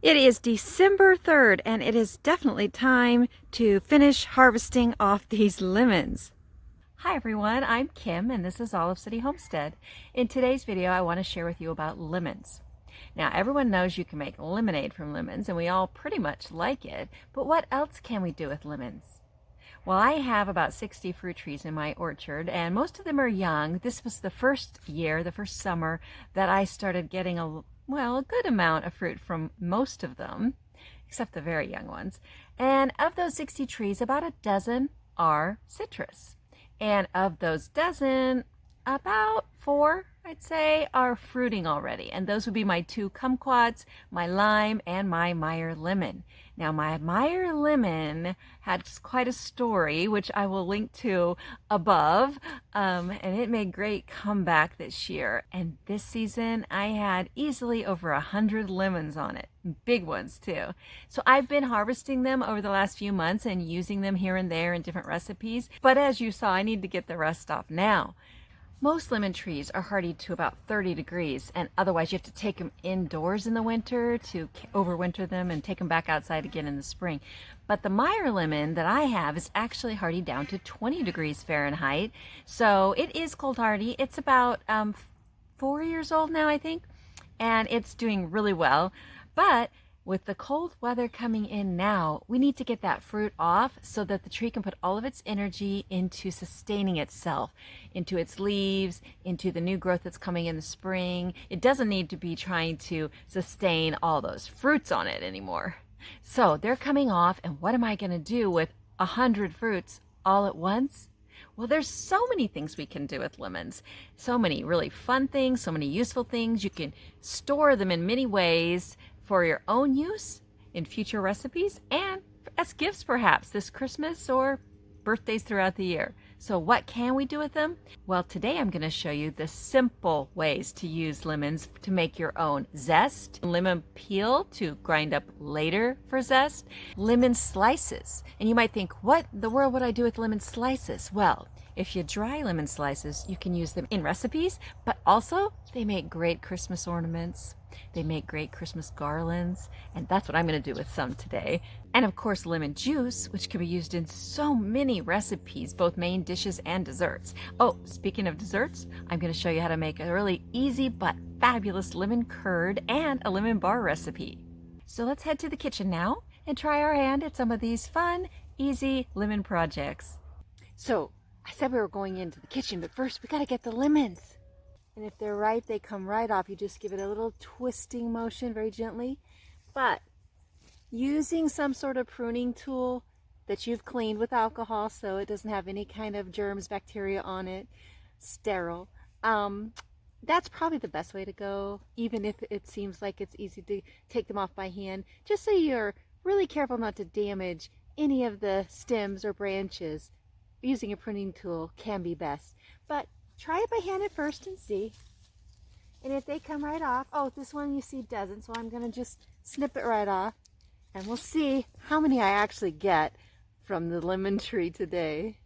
It is December 3rd, and it is definitely time to finish harvesting off these lemons. Hi everyone, I'm Kim, and this is Olive City Homestead. In today's video, I want to share with you about lemons. Now, everyone knows you can make lemonade from lemons, and we all pretty much like it, but what else can we do with lemons? Well, I have about 60 fruit trees in my orchard, and most of them are young. This was the first summer, that I started getting a good amount of fruit from most of them, except the very young ones. And of those 60 trees, about a dozen are citrus. And of those dozen, about 4, I'd say, are fruiting already. And those would be my 2 kumquats, my lime, and my Meyer Lemon. Now, my Meyer Lemon had quite a story, which I will link to above. And it made great comeback this year. And this season, I had easily over 100 lemons on it. Big ones, too. So I've been harvesting them over the last few months and using them here and there in different recipes. But as you saw, I need to get the rest off now. Most lemon trees are hardy to about 30 degrees, and otherwise you have to take them indoors in the winter to overwinter them and take them back outside again in the spring. But the Meyer lemon that I have is actually hardy down to 20 degrees Fahrenheit, so it is cold hardy. It's about 4 years old now, I think, and it's doing really well. But with the cold weather coming in now, we need to get that fruit off so that the tree can put all of its energy into sustaining itself, into its leaves, into the new growth that's coming in the spring. It doesn't need to be trying to sustain all those fruits on it anymore. So they're coming off, and what am I going to do with 100 fruits all at once? Well, there's so many things we can do with lemons. So many really fun things, so many useful things. You can store them in many ways for your own use in future recipes and as gifts perhaps this Christmas or birthdays throughout the year. So what can we do with them? Well, today I'm going to show you the simple ways to use lemons to make your own zest, lemon peel to grind up later for zest, lemon slices. And you might think, what in the world would I do with lemon slices? Well, if you dry lemon slices, you can use them in recipes, but also they make great Christmas ornaments. They make great Christmas garlands, and that's what I'm going to do with some today. And of course, lemon juice, which can be used in so many recipes, both main dishes and desserts. Oh, speaking of desserts, I'm going to show you how to make a really easy but fabulous lemon curd and a lemon bar recipe. So let's head to the kitchen now and try our hand at some of these fun, easy lemon projects. So I said we were going into the kitchen, but first we got to get the lemons. And if they're right, they come right off. You just give it a little twisting motion very gently. But using some sort of pruning tool that you've cleaned with alcohol so it doesn't have any kind of germs, bacteria on it, sterile, that's probably the best way to go, even if it seems like it's easy to take them off by hand, just so you're really careful not to damage any of the stems or branches. Using a pruning tool can be best. But try it by hand at first and see. And if they come right off, oh, this one you see doesn't, so I'm going to just snip it right off. And we'll see how many I actually get from the lemon tree today.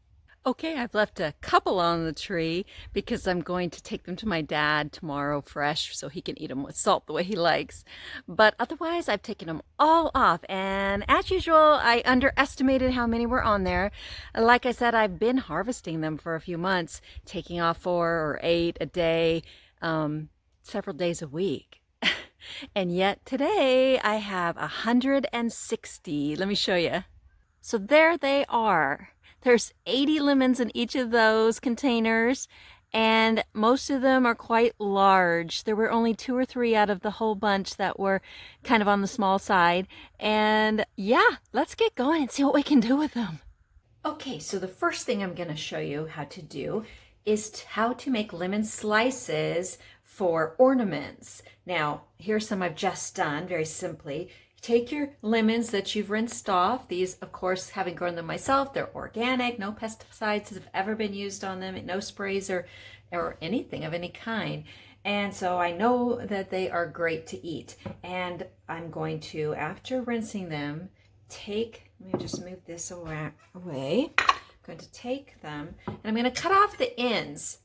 Okay, I've left a couple on the tree because I'm going to take them to my dad tomorrow fresh so he can eat them with salt the way he likes. But otherwise, I've taken them all off. And as usual, I underestimated how many were on there. Like I said, I've been harvesting them for a few months, taking off 4 or 8 a day, several days a week. And yet today I have 160. Let me show you. So there they are. There's 80 lemons in each of those containers, and most of them are quite large. There were only 2 or 3 out of the whole bunch that were kind of on the small side. And yeah, let's get going and see what we can do with them. Okay, so the first thing I'm going to show you how to do is how to make lemon slices for ornaments. Now, here's some I've just done very simply. Take your lemons that you've rinsed off. These, of course, having grown them myself, they're organic. No pesticides have ever been used on them, no sprays or anything of any kind. And so I know that they are great to eat. And I'm going to, after rinsing them, let me just move this away. I'm going to take them and I'm going to cut off the ends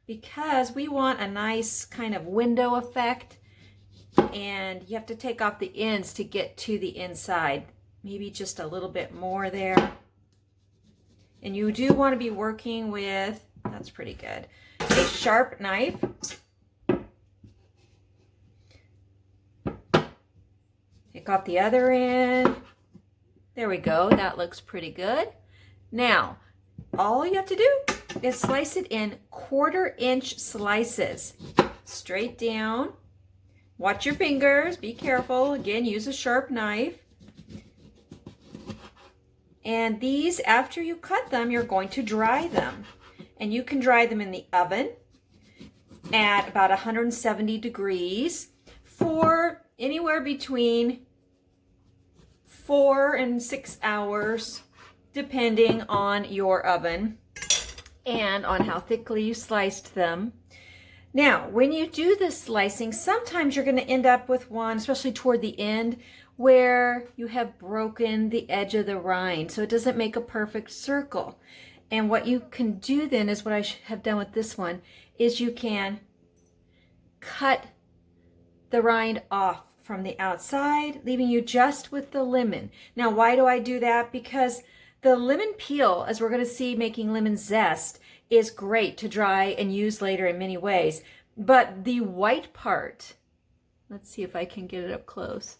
because we want a nice kind of window effect and you have to take off the ends to get to the inside. Maybe just a little bit more there. And you do want to be working with, that's pretty good, a sharp knife. Take off the other end. There we go. That looks pretty good. Now, all you have to do is slice it in 1/4 inch slices, straight down. Watch your fingers. Be careful. Again, use a sharp knife. And these, after you cut them, you're going to dry them. And you can dry them in the oven at about 170 degrees for anywhere between 4 and 6 hours, depending on your oven and on how thickly you sliced them. Now, when you do this slicing, sometimes you're going to end up with one, especially toward the end, where you have broken the edge of the rind, so it doesn't make a perfect circle. And what you can do then is what I have done with this one, is you can cut the rind off from the outside, leaving you just with the lemon. Now, why do I do that? Because the lemon peel, as we're going to see making lemon zest, is great to dry and use later in many ways. But the white part, let's see if I can get it up close.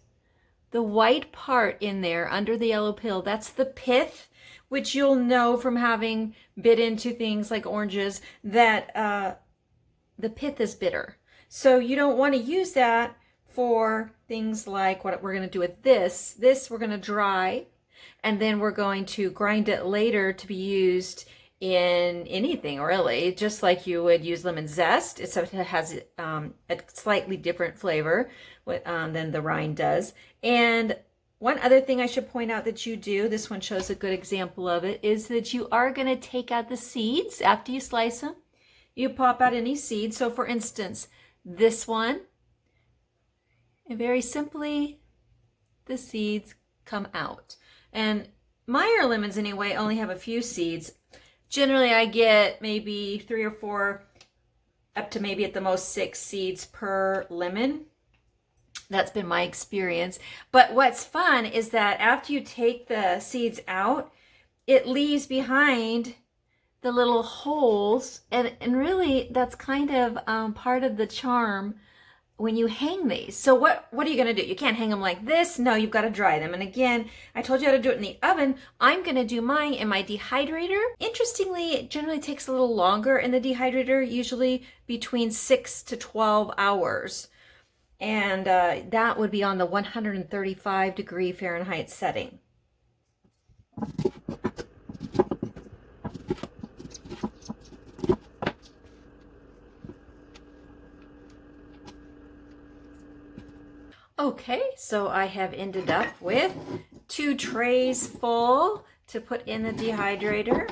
The white part in there under the yellow peel, that's the pith, which you'll know from having bit into things like oranges that the pith is bitter. So you don't want to use that for things like what we're going to do with this. This we're going to dry, and then we're going to grind it later to be used in anything, really, just like you would use lemon zest, except it has a slightly different flavor than the rind does. And one other thing I should point out that you do, this one shows a good example of it, is that you are going to take out the seeds after you slice them. You pop out any seeds. So for instance, this one, and very simply, the seeds come out. And Meyer lemons, anyway, only have a few seeds. Generally, I get maybe 3 or 4, up to maybe at the most 6 seeds per lemon. That's been my experience. But what's fun is that after you take the seeds out, it leaves behind the little holes. And really, that's kind of part of the charm when you hang these. So what are you going to do? You can't hang them like this. No, you've got to dry them. And again, I told you how to do it in the oven. I'm going to do mine in my dehydrator. Interestingly, it generally takes a little longer in the dehydrator, usually between 6 to 12 hours. And that would be on the 135 degree Fahrenheit setting. Okay, so I have ended up with 2 trays full to put in the dehydrator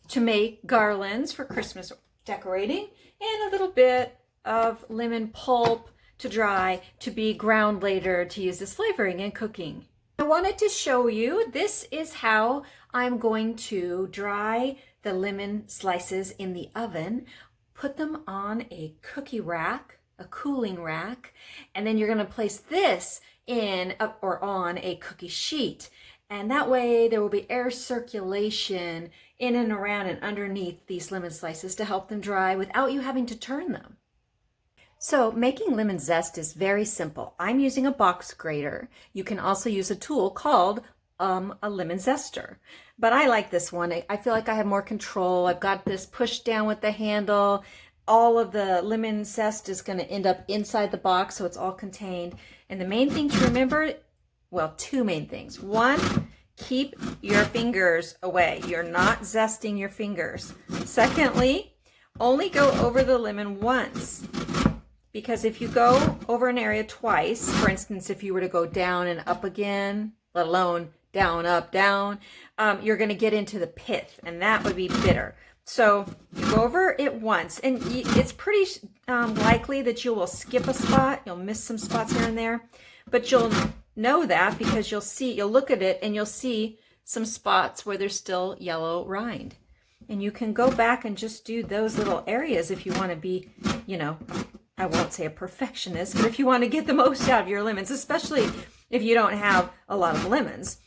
to make garlands for Christmas decorating, and a little bit of lemon pulp to dry to be ground later to use as flavoring in cooking. I wanted to show you, this is how I'm going to dry the lemon slices in the oven. Put them on a cookie rack, a cooling rack, and then you're going to place this in or on a cookie sheet, and that way there will be air circulation in and around and underneath these lemon slices to help them dry without you having to turn them. So making lemon zest is very simple. I'm using a box grater. You can also use a tool called a lemon zester, but I like this one. I feel like I have more control. I've got this pushed down with the handle. All of the lemon zest is going to end up inside the box, so it's all contained. And the main thing to remember, well, 2 main things. 1, keep your fingers away. You're not zesting your fingers. Secondly, only go over the lemon once. Because if you go over an area twice, for instance, if you were to go down and up again, let alone down, up, down, you're going to get into the pith, and that would be bitter. So you go over it once, and it's pretty likely that you will skip a spot. You'll miss some spots here and there, but you'll know that because you'll look at it and you'll see some spots where there's still yellow rind. And you can go back and just do those little areas if you want to be, I won't say a perfectionist, but if you want to get the most out of your lemons, especially if you don't have a lot of lemons,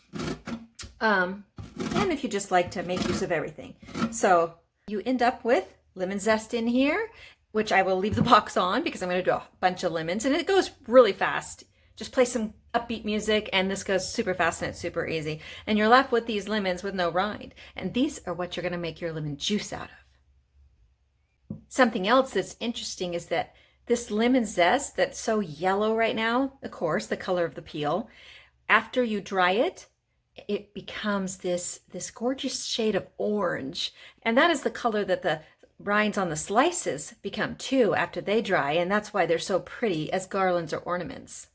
and if you just like to make use of everything. So you end up with lemon zest in here, which I will leave the box on because I'm going to do a bunch of lemons, and it goes really fast. Just play some upbeat music and this goes super fast and it's super easy. And you're left with these lemons with no rind. And these are what you're going to make your lemon juice out of. Something else that's interesting is that this lemon zest that's so yellow right now, of course, the color of the peel, after you dry it, it becomes this gorgeous shade of orange. And that is the color that the rinds on the slices become too after they dry. And that's why they're so pretty as garlands or ornaments.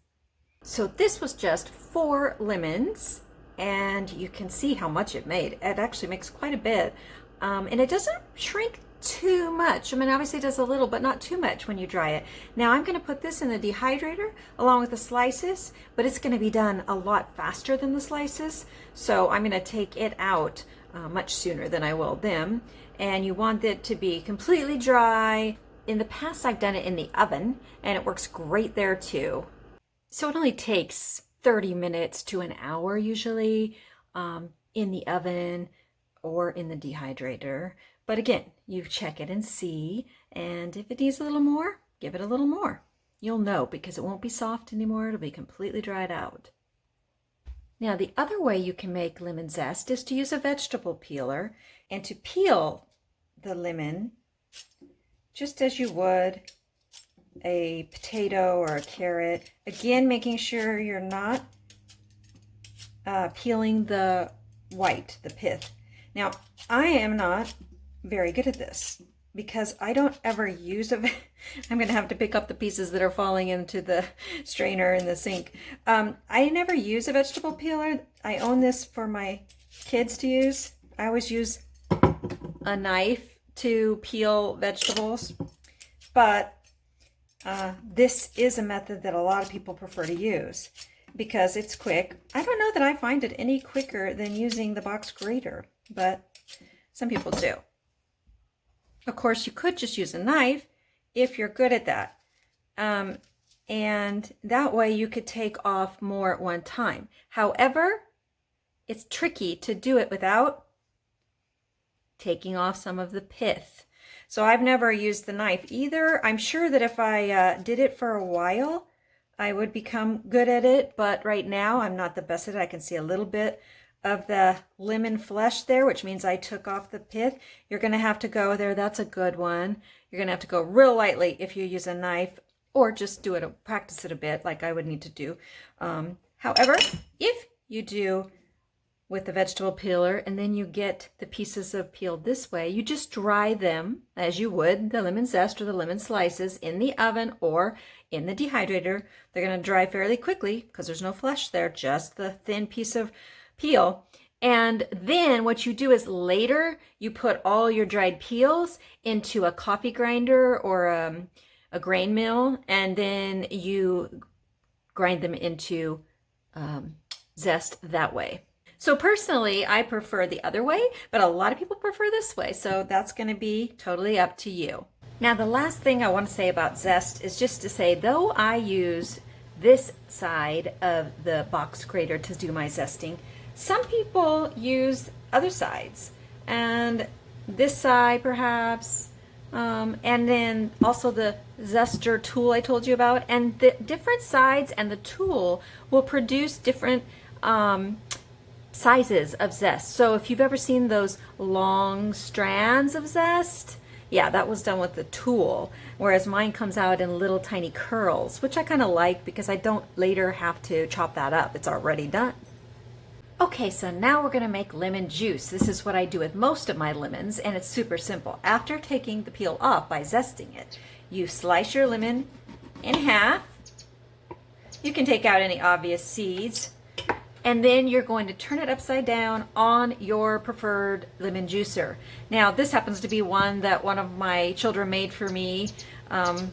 So this was just 4 lemons, and you can see how much it made. It actually makes quite a bit, and it doesn't shrink too much. I mean, obviously it does a little, but not too much when you dry it. Now I'm going to put this in the dehydrator along with the slices, but it's going to be done a lot faster than the slices, so I'm going to take it out much sooner than I will them. And you want it to be completely dry. In the past I've done it in the oven, and it works great there too. So it only takes 30 minutes to an hour usually in the oven or in the dehydrator. But again, you check it and see, and if it needs a little more, give it a little more. You'll know because it won't be soft anymore, it'll be completely dried out. Now the other way you can make lemon zest is to use a vegetable peeler and to peel the lemon just as you would a potato or a carrot. Again, making sure you're not peeling the white, the pith. Now, I am not very good at this because I don't ever use I'm going to have to pick up the pieces that are falling into the strainer in the sink. I never use a vegetable peeler. I own this for my kids to use. I always use a knife to peel vegetables, but this is a method that a lot of people prefer to use because it's quick. I don't know that I find it any quicker than using the box grater, but some people do. Of course, you could just use a knife if you're good at that. And that way you could take off more at one time. However, it's tricky to do it without taking off some of the pith. So I've never used the knife either. I'm sure that if I did it for a while, I would become good at it. But right now, I'm not the best at it. I can see a little bit of the lemon flesh there, which means I took off the pith. You're going to have to go there. That's a good one. You're going to have to go real lightly if you use a knife, or just do it, practice it a bit like I would need to do. However, if you do with the vegetable peeler and then you get the pieces of peel this way, you just dry them as you would the lemon zest or the lemon slices in the oven or in the dehydrator. They're going to dry fairly quickly because there's no flesh there, just the thin piece of peel. And then what you do is later you put all your dried peels into a coffee grinder or a grain mill, and then you grind them into zest that way. So personally, I prefer the other way, but a lot of people prefer this way. So that's going to be totally up to you. Now, the last thing I want to say about zest is just to say, though I use this side of the box grater to do my zesting, some people use other sides, and this side perhaps, and then also the zester tool I told you about, and the different sides and the tool will produce different sizes of zest. So if you've ever seen those long strands of zest, yeah, that was done with the tool, whereas mine comes out in little tiny curls, which I kind of like because I don't later have to chop that up. It's already done. Okay, so now we're going to make lemon juice. This is what I do with most of my lemons, and it's super simple. After taking the peel off by zesting it, you slice your lemon in half. You can take out any obvious seeds, and then you're going to turn it upside down on your preferred lemon juicer. Now, this happens to be one that one of my children made for me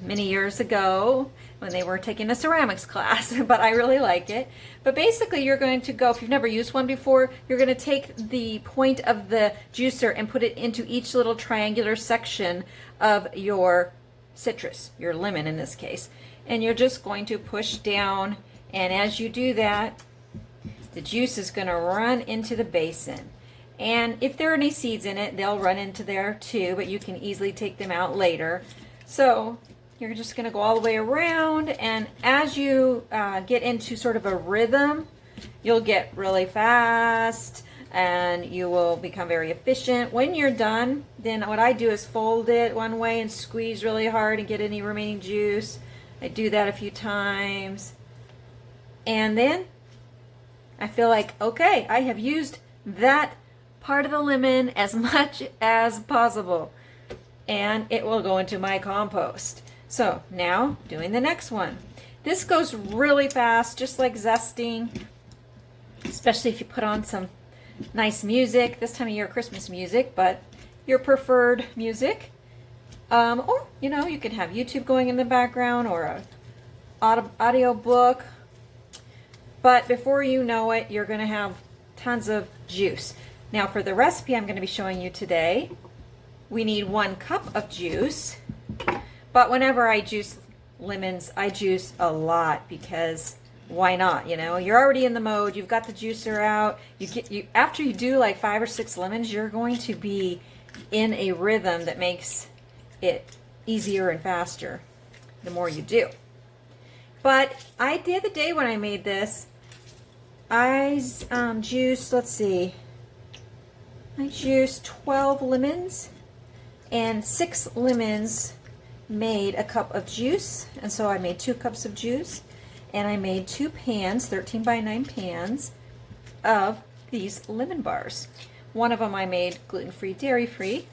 many years ago when they were taking a ceramics class, but I really like it. But basically, you're going to go, if you've never used one before, you're going to take the point of the juicer and put it into each little triangular section of your citrus, your lemon in this case. And you're just going to push down, and as you do that, the juice is going to run into the basin. And if there are any seeds in it, they'll run into there too, but you can easily take them out later. So you're just going to go all the way around, and as you get into sort of a rhythm, you'll get really fast and you will become very efficient. When you're done, then what I do is fold it one way and squeeze really hard and get any remaining juice. I do that a few times, and then I feel like, okay, I have used that part of the lemon as much as possible, and it will go into my compost. So now doing the next one. This goes really fast, just like zesting, especially if you put on some nice music, this time of year Christmas music, but your preferred music. Or, you know, you can have YouTube going in the background or a audio book. But before you know it, you're going to have tons of juice. Now for the recipe I'm going to be showing you today, we need 1 cup of juice. But whenever I juice lemons, I juice a lot because why not? You know, you're already in the mode, you've got the juicer out. After you do like 5 or 6 lemons, you're going to be in a rhythm that makes it easier and faster the more you do. But the other day when I made this, I juiced, let's see, I juiced 12 lemons, and 6 lemons made a cup of juice, and so I made 2 cups of juice, and I made 2 pans, 13 by 9 pans of these lemon bars. One of them I made gluten-free, dairy-free,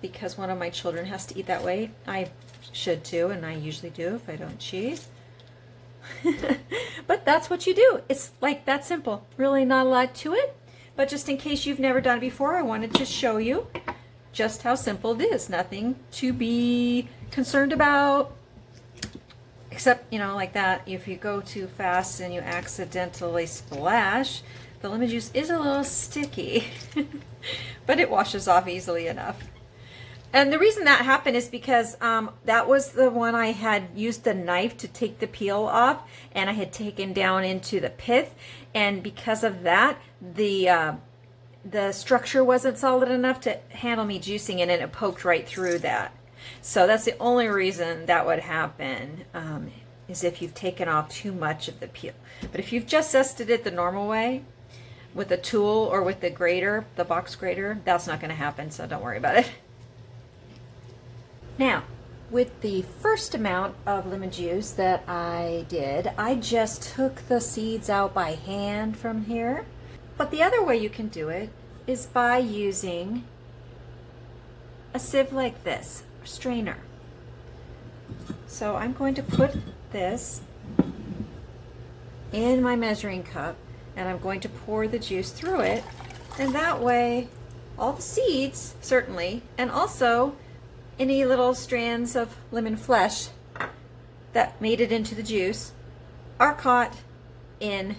because one of my children has to eat that way. I should too, and I usually do if I don't cheat. But that's what you do. It's like that simple. Really not a lot to it, but just in case you've never done it before, I wanted to show you just how simple it is. Nothing to be concerned about, except, you know, like that, if you go too fast and you accidentally splash, the lemon juice is a little sticky, but it washes off easily enough. And the reason that happened is because that was the one I had used the knife to take the peel off, and I had taken down into the pith, and because of that, the structure wasn't solid enough to handle me juicing it, and it poked right through that. So that's the only reason that would happen, is if you've taken off too much of the peel. But if you've just zested it the normal way, with a tool or with the grater, the box grater, that's not going to happen, so don't worry about it. Now, with the first amount of lemon juice that I did, I just took the seeds out by hand from here. But the other way you can do it is by using a sieve like this, a strainer. So I'm going to put this in my measuring cup, and I'm going to pour the juice through it, and that way all the seeds, certainly, and also any little strands of lemon flesh that made it into the juice are caught in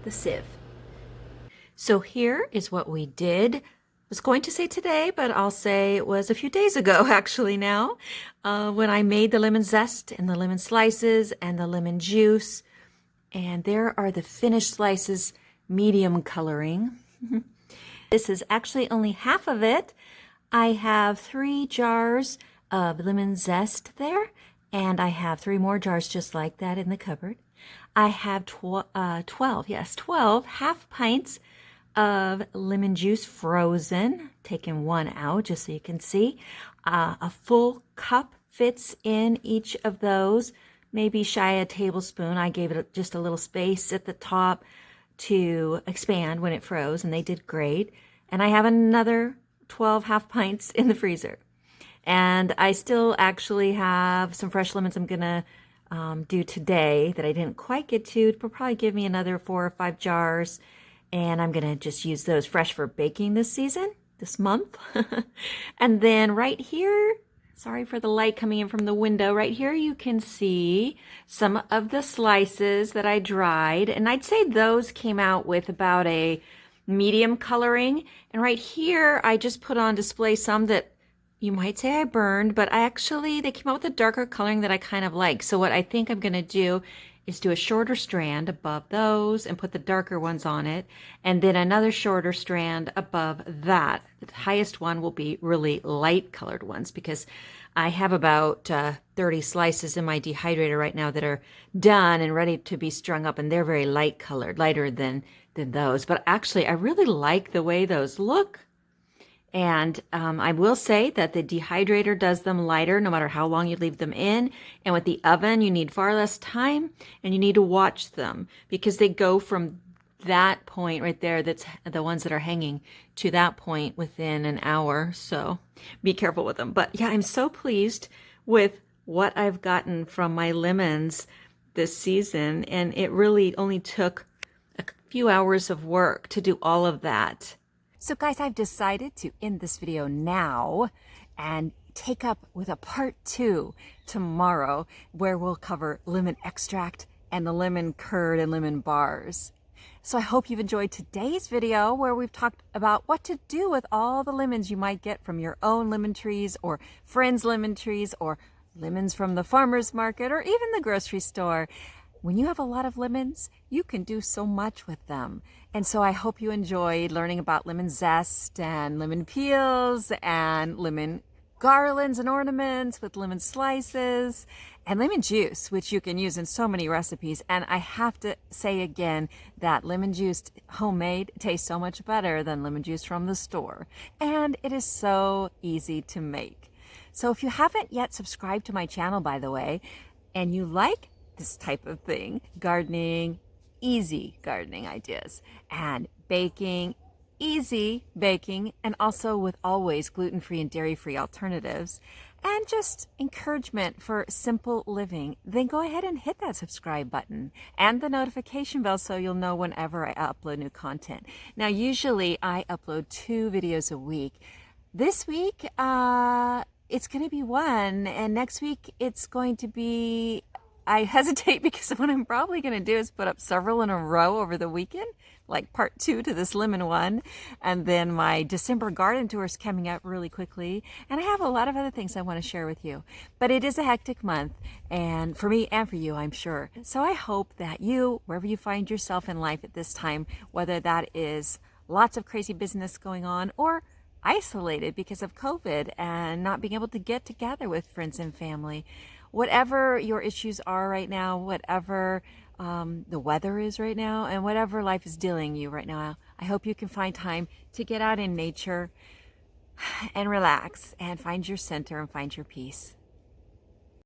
the sieve. So here is what we did. I was going to say today, but I'll say it was a few days ago actually now, when I made the lemon zest and the lemon slices and the lemon juice. And there are the finished slices, medium coloring. This is actually only half of it. I have 3 jars of lemon zest there, and I have 3 more jars just like that in the cupboard. I have 12 half pints of lemon juice frozen, taking 1 out just so you can see. A full cup fits in each of those, maybe shy a tablespoon. I gave it just a little space at the top to expand when it froze, and they did great. And I have another 12 half pints in the freezer. And I still actually have some fresh lemons I'm gonna do today that I didn't quite get to. It'll probably give me another 4 or 5 jars, and I'm gonna just use those fresh for baking this month. And then right here, sorry for the light coming in from the window, right here you can see some of the slices that I dried, and I'd say those came out with about a medium coloring. And right here I just put on display some that You might say I burned, but they came out with a darker coloring that I kind of like. So what I think I'm going to do is do a shorter strand above those and put the darker ones on it. And then another shorter strand above that. The highest one will be really light colored ones because I have about 30 slices in my dehydrator right now that are done and ready to be strung up. And they're very light colored, lighter than those. But actually, I really like the way those look. And I will say that the dehydrator does them lighter no matter how long you leave them in. And with the oven, you need far less time and you need to watch them because they go from that point right there, that's the ones that are hanging, to that point within an hour. So be careful with them. But yeah, I'm so pleased with what I've gotten from my lemons this season. And it really only took a few hours of work to do all of that. So guys, I've decided to end this video now and take up with a part 2 tomorrow where we'll cover lemon extract and the lemon curd and lemon bars. So I hope you've enjoyed today's video where we've talked about what to do with all the lemons you might get from your own lemon trees or friends' lemon trees or lemons from the farmer's market or even the grocery store. When you have a lot of lemons, you can do so much with them. And so I hope you enjoyed learning about lemon zest and lemon peels and lemon garlands and ornaments with lemon slices and lemon juice, which you can use in so many recipes. And I have to say again that lemon juice homemade tastes so much better than lemon juice from the store. And it is so easy to make. So if you haven't yet subscribed to my channel, by the way, and you like this type of thing, gardening, easy gardening ideas, and baking, easy baking, and also with always gluten-free and dairy-free alternatives, and just encouragement for simple living, then go ahead and hit that subscribe button and the notification bell so you'll know whenever I upload new content. Now, usually I upload 2 videos a week. This week, it's going to be 1, and next week it's going to be, I hesitate because what I'm probably going to do is put up several in a row over the weekend, like part 2 to this lemon one. And then my December garden tour is coming up really quickly. And I have a lot of other things I want to share with you. But it is a hectic month, and for me and for you, I'm sure. So I hope that you, wherever you find yourself in life at this time, whether that is lots of crazy business going on or isolated because of COVID and not being able to get together with friends and family, whatever your issues are right now, whatever the weather is right now, and whatever life is dealing you right now, I hope you can find time to get out in nature and relax and find your center and find your peace.